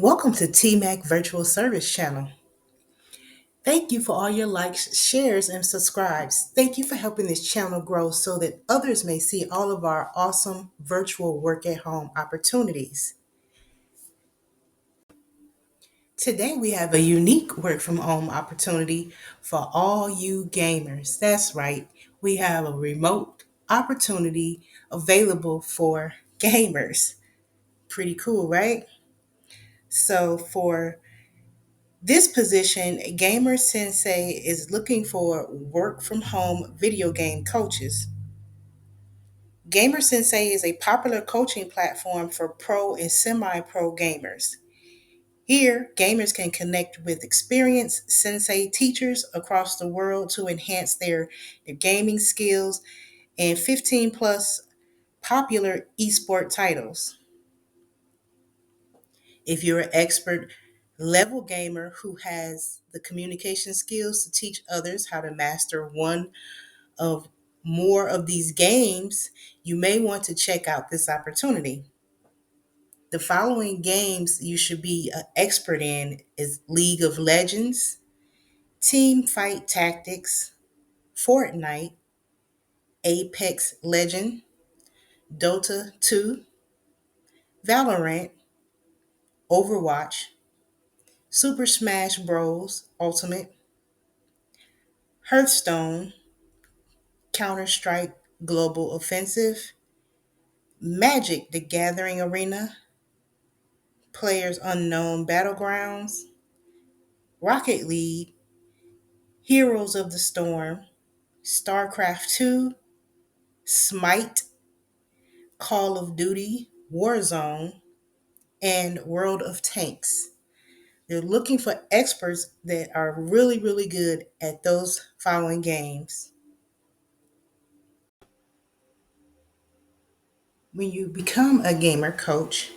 Welcome to TMAC Virtual Service Channel. Thank you for all your likes, shares, and subscribes. Thank you for helping this channel grow so that others may see all of our awesome virtual work at home opportunities. Today we have a unique work from home opportunity for all you gamers. That's right, we have a remote opportunity available for gamers. Pretty cool, right? So for this position, Gamer Sensei is looking for work from home video game coaches. Gamer Sensei is a popular coaching platform for pro and semi pro gamers. Here, gamers can connect with experienced sensei teachers across the world to enhance their gaming skills and 15 plus popular esport titles. If you're an expert level gamer who has the communication skills to teach others how to master one of more of these games, you may want to check out this opportunity. The following games you should be an expert in is League of Legends, Team Fight Tactics, Fortnite, Apex Legend, Dota 2, Valorant, Overwatch, Super Smash Bros. Ultimate, Hearthstone, Counter Strike Global Offensive, Magic the Gathering Arena, Players Unknown Battlegrounds, Rocket League, Heroes of the Storm, StarCraft 2, Smite, Call of Duty, Warzone, and World of Tanks. They're looking for experts that are really, really good at those following games. When you become a gamer coach,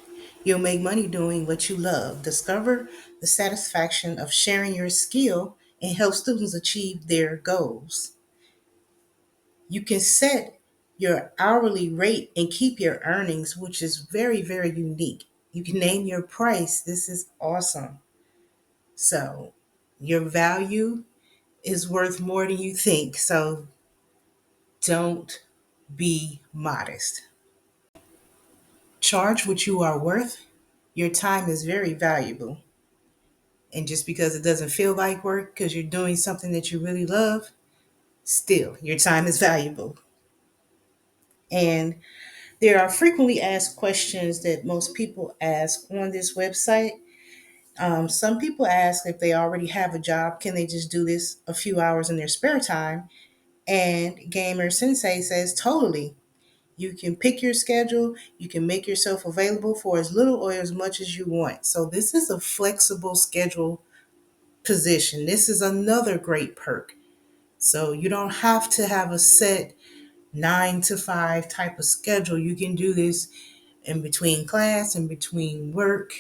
you'll make money doing what you love. Discover the satisfaction of sharing your skill and help students achieve their goals. You can set your hourly rate and keep your earnings, which is very, very unique. You can name your price. This is awesome. So, your value is worth more than you think. So, don't be modest. Charge what you are worth. Your time is very valuable. And just because it doesn't feel like work because you're doing something that you really love, still, your time is valuable. And there are frequently asked questions that most people ask on this website. Some people ask if they already have a job, can they just do this a few hours in their spare time? And Gamer Sensei says totally. You can pick your schedule, you can make yourself available for as little or as much as you want. So, this is a flexible schedule position. This is another great perk. So, you don't have to have a set 9 to 5 type of schedule. You can do this in between class, in between work,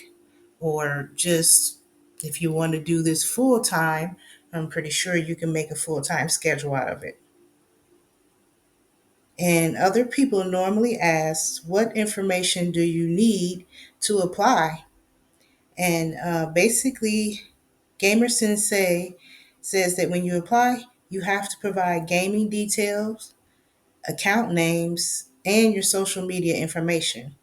or just if you want to do this full time. I'm pretty sure you can make a full time schedule out of it. And other people normally ask, what information do you need to apply? And basically, Gamer Sensei says that when you apply, you have to provide gaming details, account names, and your social media information.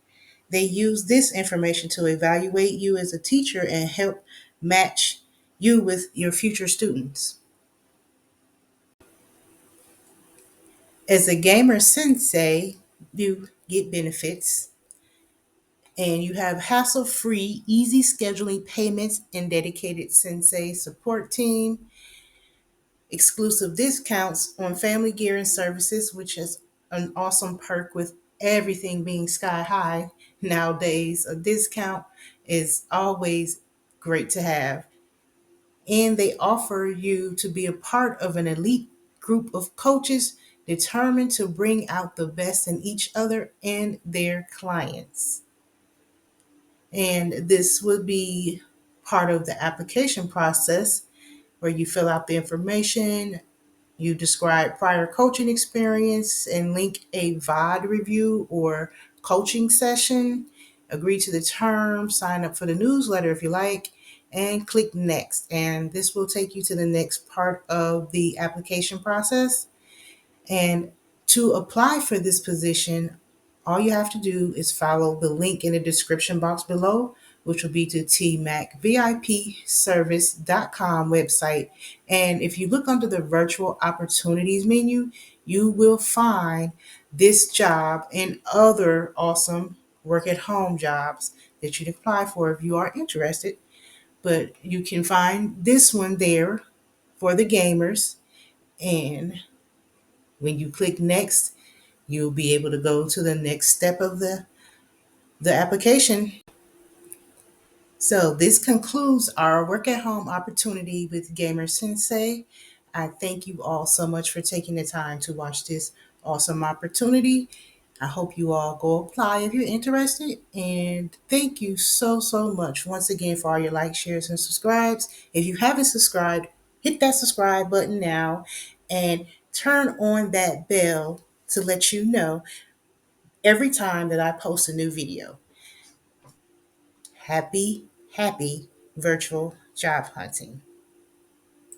They use this information to evaluate you as a teacher and help match you with your future students. As a gamer sensei, you get benefits and you have hassle free, easy scheduling payments and dedicated sensei support team, exclusive discounts on family gear and services, which is an awesome perk with everything being sky high nowadays. A discount is always great to have. And they offer you to be a part of an elite group of coaches determined to bring out the best in each other and their clients. And this would be part of the application process where you fill out the information, you describe prior coaching experience, and link a VOD review or coaching session. agree to the terms, sign up for the newsletter if you like, and click next. And this will take you to the next part of the application process. And to apply for this position, all you have to do is follow the link in the description box below, which will be to tmacvipservice.com website. And if you look under the virtual opportunities menu, you will find this job and other awesome work at home jobs that you can apply for if you are interested. But you can find this one there for the gamers. And when you click next, you'll be able to go to the next step of the application. So this concludes our work at home opportunity with Gamer Sensei. I thank you all so much for taking the time to watch this awesome opportunity. I hope you all go apply if you're interested. And thank you so much once again for all your likes, shares, and subscribes. If you haven't subscribed, hit that subscribe button now and turn on that bell to let you know every time that I post a new video. Happy virtual job hunting.